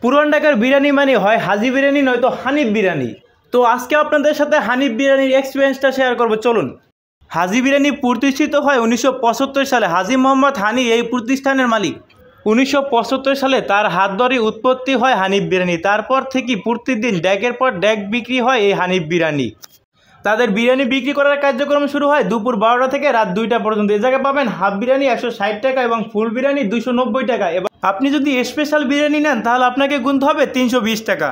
পুরান ঢাকার বিরিয়ানি মানে হয় হাজি বিরিয়ানি নয়তো হানিফ বিরিয়ানি। তো আজকে আপনাদের সাথে হানিফ বিরিয়ানির এক্সপিরিয়েন্সটা শেয়ার করব, চলুন। হাজি বিরিয়ানি প্রতিষ্ঠিত হয় 1975 সালে। হাজি মোহাম্মদ হানি এই প্রতিষ্ঠানের মালিক। 1975 সালে তার হাত ধরে উৎপত্তি হয় হানিফ বিরিয়ানি। তারপর থেকে প্রতিদিন ডেকের পর ডেক বিক্রি হয় এই হানিফ বিরিয়ানি। তাদের বিরিয়ানি বিক্রি করার কার্যক্রম শুরু হয় দুপুর 12টা থেকে রাত 2টা পর্যন্ত। এই জায়গায় পাবেন হাফ বিরিয়ানি 160 টাকা এবং ফুল বিরিয়ানি 290 টাকা। এবং আপনি যদি স্পেশাল বিরিয়ানি নেন তাহলে আপনাকে গুনতে হবে 320 টাকা।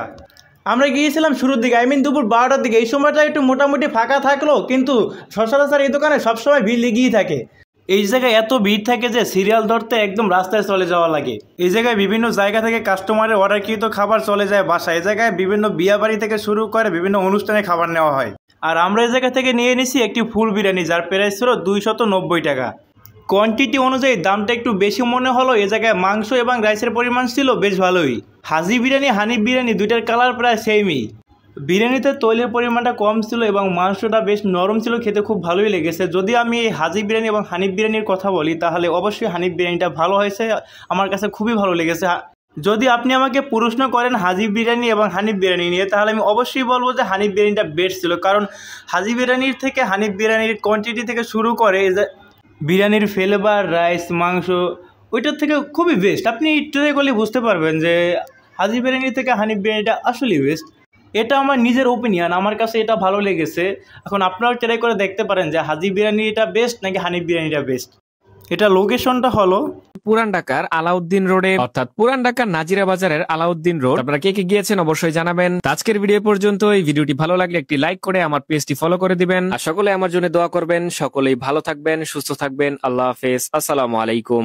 আমরা গিয়েছিলাম শুরুর দিকে, দুপুর 12টার দিকে। এই সময়টা একটু মোটামুটি ফাঁকা থাকলো, কিন্তু সচরাচর এই দোকানে সবসময় ভিড় লেগেই থাকে। এই জায়গায় এত ভিড় থাকে যে সিরিয়াল ধরতে একদম রাস্তায় চলে যাওয়া লাগে। এই জায়গায় বিভিন্ন জায়গা থেকে কাস্টমারের অর্ডারকৃত খাবার চলে যায় বাসায়। এই জায়গায় বিভিন্ন বিয়া বাড়ি থেকে শুরু করে বিভিন্ন অনুষ্ঠানে খাবার নেওয়া হয়। আর আমরা এই জায়গা থেকে নিয়ে নিছি একটি ফুল বিরিয়ানি, যার প্রাইস ছিল 290 টাকা। কোয়ান্টিটি অনুযায়ী দামটা একটু বেশি মনে হলো। এ জায়গায় মাংস এবং রাইসের পরিমাণ ছিল বেশ ভালোই। হাজি বিরিয়ানি হানিফ বিরিয়ানি দুইটার কালার প্রায় সেমই। বিরিয়ানিতে তৈলের পরিমাণটা কম ছিল এবং মাংসটা বেশ নরম ছিল, খেতে খুব ভালোই লেগেছে। যদি আমি এই হাজি বিরিয়ানি এবং হানিফ বিরিয়ানির কথা বলি তাহলে অবশ্যই হানিফ বিরিয়ানিটা ভালো হয়েছে, আমার কাছে খুবই ভালো লেগেছে। যদি আপনি আমাকে প্রশ্ন করেন হাজি বিরিয়ানি এবং হানিফ বিরিয়ানি নিয়ে, তাহলে আমি অবশ্যই বলবো যে হানিফ বিরিয়ানিটা বেস্ট ছিল। কারণ হাজি বিরিয়ানির থেকে হানিফ বিরিয়ানির কোয়ান্টিটি থেকে শুরু করে বিরিয়ানির ফ্লেভার, রাইস, মাংস ওইটার থেকে খুবই বেস্ট। আপনি ট্রাই করলে বুঝতে পারবেন যে হাজি বিরিয়ানি থেকে হানিফ বিরিয়ানিটা আসলেই বেস্ট। এটা আমার নিজের ওপিনিয়ন, আমার কাছে এটা ভালো লেগেছে। এখন আপনারাও ট্রাই করে দেখতে পারেন যে হাজি বিরিয়ানিটা বেস্ট নাকি হানিফ বিরিয়ানিটা বেস্ট। এটা লোকেশনটা হলো পুরান ঢাকার আলাউদ্দিন রোডে, অর্থাৎ পুরান ঢাকার নাজিরা বাজারের আলাউদ্দিন রোড। আপনারা কে কে গিয়েছেন অবশ্যই জানাবেন। আজকের ভিডিও পর্যন্ত। এই ভিডিওটি ভালো লাগলে একটি লাইক করে আমার পেজটি ফলো করে দিবেন। আর সকলে আমার জন্য দোয়া করবেন। সকলেই ভালো থাকবেন, সুস্থ থাকবেন। আল্লাহ হাফেজ, আসসালামু আলাইকুম।